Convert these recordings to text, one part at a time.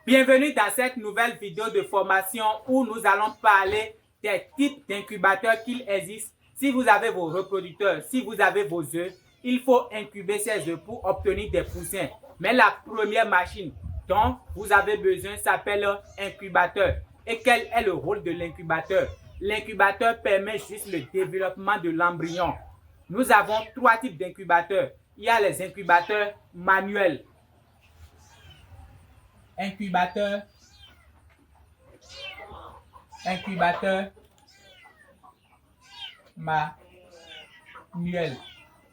Bienvenue dans cette nouvelle vidéo de formation où nous allons parler des types d'incubateurs qu'il existe. Si vous avez vos reproducteurs, si vous avez vos œufs, il faut incuber ces œufs pour obtenir des poussins. Mais la première machine dont vous avez besoin s'appelle incubateur. Et quel est le rôle de l'incubateur? L'incubateur permet juste le développement de l'embryon. Nous avons trois types d'incubateurs. Il y a les incubateurs manuels. Incubateur manuel.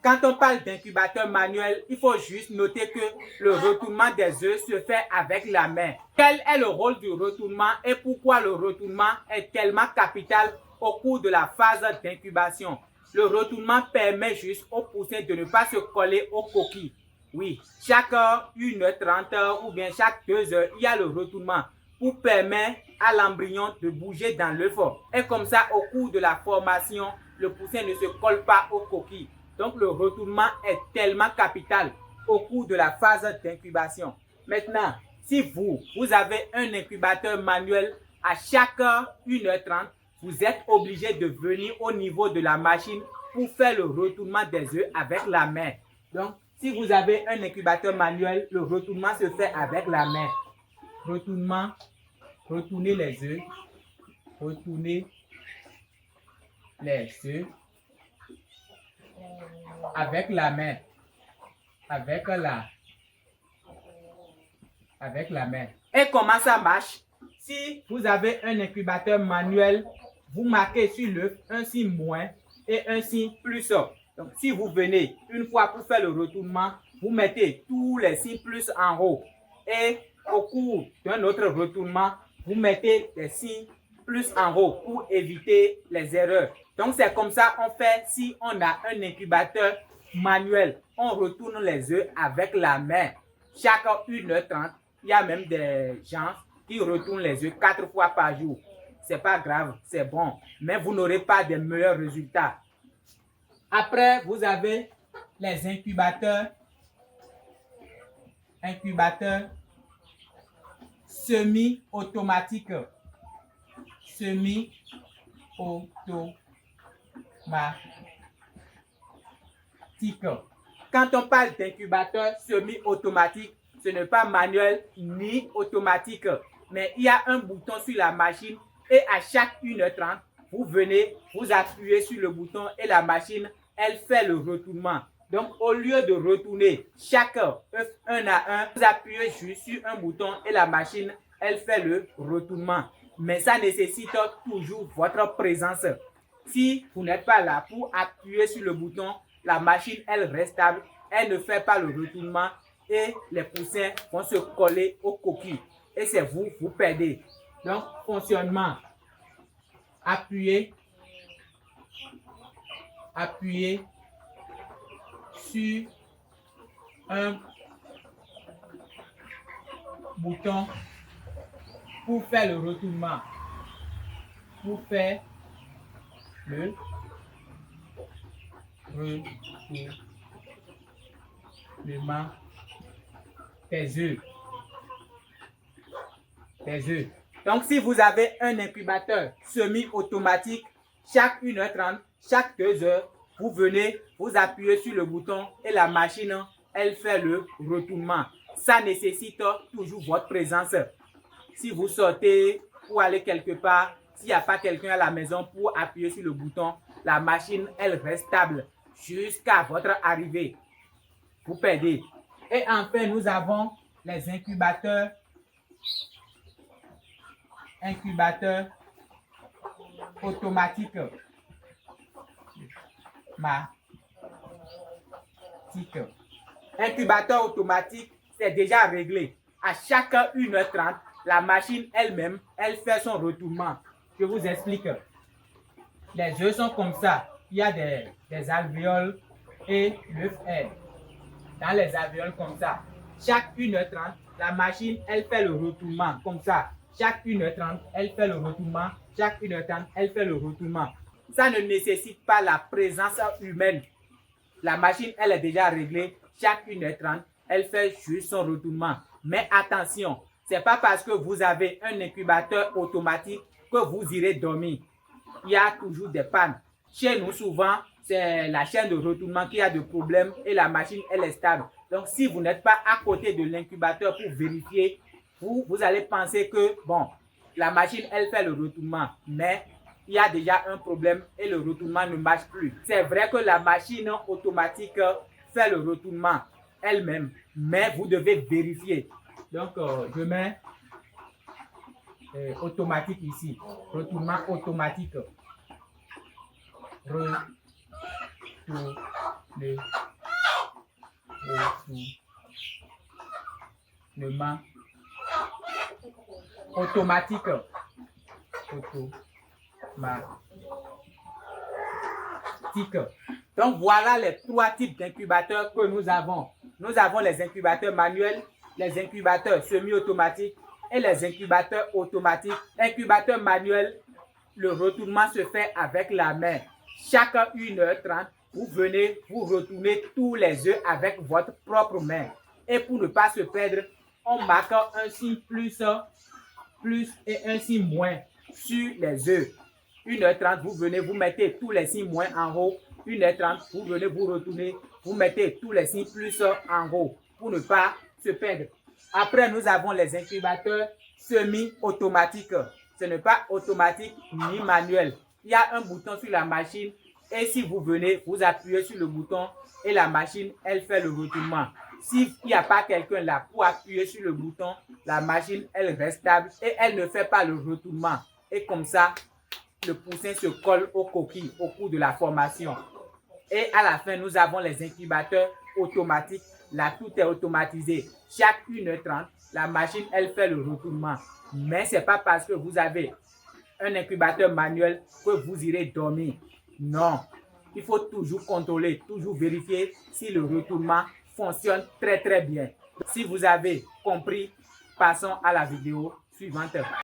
Quand on parle d'incubateur manuel, il faut juste noter que le retournement des œufs se fait avec la main. Quel est le rôle du retournement et pourquoi le retournement est tellement capital au cours de la phase d'incubation? Le retournement permet juste au poussin de ne pas se coller aux coquilles. Oui, chaque 1h30 ou bien chaque 2 heures, il y a le retournement pour permettre à l'embryon de bouger dans l'œuf. Et comme ça, au cours de la formation, le poussin ne se colle pas aux coquilles. Donc, le retournement est tellement capital au cours de la phase d'incubation. Maintenant, si vous avez un incubateur manuel à chaque 1h30, vous êtes obligé de venir au niveau de la machine pour faire le retournement des œufs avec la main. Donc, si vous avez un incubateur manuel, le retournement se fait avec la main. Retournement, retournez les œufs. Retournez les œufs avec la main. Avec la main. Et comment ça marche? Si vous avez un incubateur manuel, vous marquez sur l'œuf un signe moins et un signe plus. Donc, si vous venez une fois pour faire le retournement, vous mettez tous les signes plus en haut. Et au cours d'un autre retournement, vous mettez les signes plus en haut pour éviter les erreurs. Donc, c'est comme ça on fait si on a un incubateur manuel. On retourne les œufs avec la main. Chaque 1h30, il y a même des gens qui retournent les œufs 4 fois par jour. C'est pas grave, c'est bon. Mais vous n'aurez pas de meilleurs résultats. Après, vous avez les incubateurs semi-automatiques. Quand on parle d'incubateur semi-automatique, ce n'est pas manuel ni automatique, mais il y a un bouton sur la machine et à chaque 1h30, vous venez, vous appuyez sur le bouton et la machine, elle fait le retournement. Donc, au lieu de retourner chaque œuf un à un, vous appuyez juste sur un bouton et la machine, elle fait le retournement. Mais ça nécessite toujours votre présence. Si vous n'êtes pas là pour appuyer sur le bouton, la machine, elle reste stable, elle ne fait pas le retournement et les poussins vont se coller aux coquilles. Et c'est vous perdez. Donc, fonctionnement. Appuyez sur un bouton pour faire le retournement. Pour faire le retournement des œufs. Donc, si vous avez un incubateur semi-automatique, chaque 1h30, chaque 2 heures, vous venez, vous appuyez sur le bouton et la machine, elle fait le retournement. Ça nécessite toujours votre présence. Si vous sortez pour aller quelque part, s'il n'y a pas quelqu'un à la maison pour appuyer sur le bouton, la machine, elle reste stable jusqu'à votre arrivée. Vous perdez. Et enfin, nous avons les incubateurs automatiques. Incubateur automatique, c'est déjà réglé. À chaque 1h30, la machine elle-même, elle fait son retournement. Je vous explique. Les œufs sont comme ça. Il y a des alvéoles et l'œuf est dans les alvéoles comme ça. Chaque 1h30, la machine, elle fait le retournement comme ça. Chaque 1h30, elle fait le retournement. Chaque 1h30, elle fait le retournement. Ça ne nécessite pas la présence humaine. La machine, elle est déjà réglée. Chaque 1h30, elle fait juste son retournement. Mais attention, C'est pas parce que vous avez un incubateur automatique que vous irez dormir. Il y a toujours des pannes. Chez nous, souvent, c'est la chaîne de retournement qui a des problèmes et la machine, elle est stable. Donc, si vous n'êtes pas à côté de l'incubateur pour vérifier, vous allez penser que, bon, la machine, elle fait le retournement, mais il y a déjà un problème et le retournement ne marche plus. C'est vrai que la machine automatique fait le retournement elle-même, mais vous devez vérifier. Donc, je mets automatique ici. Retournement automatique. Retournement automatique. Donc, voilà les trois types d'incubateurs que nous avons. Nous avons les incubateurs manuels, les incubateurs semi-automatiques et les incubateurs automatiques. Incubateur manuel, le retournement se fait avec la main. Chaque 1h30, vous venez, vous retournez tous les œufs avec votre propre main. Et pour ne pas se perdre, on marque un signe plus et un signe moins sur les œufs. 1h30, vous venez, vous mettez tous les signes moins en haut. 1h30, vous venez, vous retournez, vous mettez tous les signes plus en haut pour ne pas se perdre. Après, nous avons les incubateurs semi-automatiques. Ce n'est pas automatique ni manuel. Il y a un bouton sur la machine et si vous venez, vous appuyez sur le bouton et la machine, elle fait le retournement. S'il n'y a pas quelqu'un là pour appuyer sur le bouton, la machine, elle reste stable et elle ne fait pas le retournement. Et comme ça, le poussin se colle aux coquilles au cours de la formation. Et à la fin, nous avons les incubateurs automatiques. Là, tout est automatisé. Chaque 1h30, la machine, elle fait le retournement. Mais ce n'est pas parce que vous avez un incubateur manuel que vous irez dormir. Non. Il faut toujours contrôler, toujours vérifier si le retournement fonctionne très bien. Si vous avez compris, passons à la vidéo suivante.